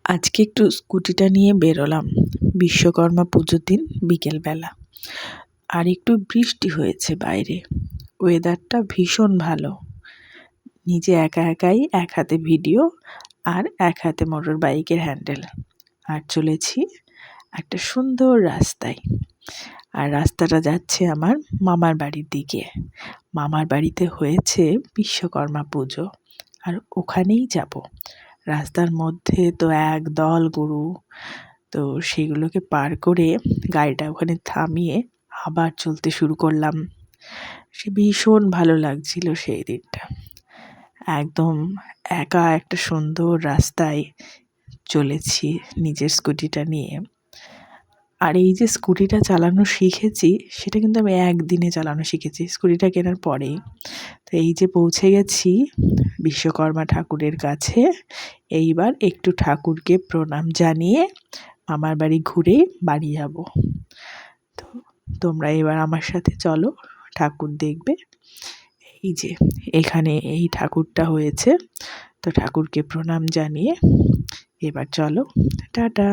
আজকে একটু স্কুটিটা নিয়ে বেরোলাম বিশ্বকর্মা পুজোর দিন বিকেলবেলা। আর একটু বৃষ্টি হয়েছে বাইরে, ওয়েদারটা ভীষণ ভালো। নিজে একা একাই এক হাতে ভিডিও আর এক হাতে মোটর বাইকের হ্যান্ডেল, আর চলেছি একটা সুন্দর রাস্তায়। আর রাস্তাটা যাচ্ছে আমার মামার বাড়ির দিকে। মামার বাড়িতে হয়েছে বিশ্বকর্মা পুজো, আর ওখানেই যাব। রাস্তার মধ্যে তো একদল গরু, তো সেগুলোকে পার করে গাড়িটা ওখানে থামিয়ে আবার চলতে শুরু করলাম। সে ভীষণ ভালো লাগছিল সেই দিনটা। একদম একা একটা সুন্দর রাস্তায় চলেছি নিজের স্কুটিটা নিয়ে। আর এই যে স্কুটিটা চালানো শিখেছি, সেটা কিন্তু আমি একদিনে চালানো শিখেছি, স্কুটিটা কেনার পরেই। তো এই যে পৌঁছে গেছি বিশ্বকর্মা ঠাকুরের কাছে। এইবার একটু ঠাকুরকে প্রণাম জানিয়ে মামার বাড়ি ঘুরে বাড়ি যাব। তো তোমরা এবার আমার সাথে চলো, ঠাকুর দেখবে। এই যে এখানে এই ঠাকুরটা হয়েছে, তো ঠাকুরকে প্রণাম জানিয়ে এবার চলো, টাটা।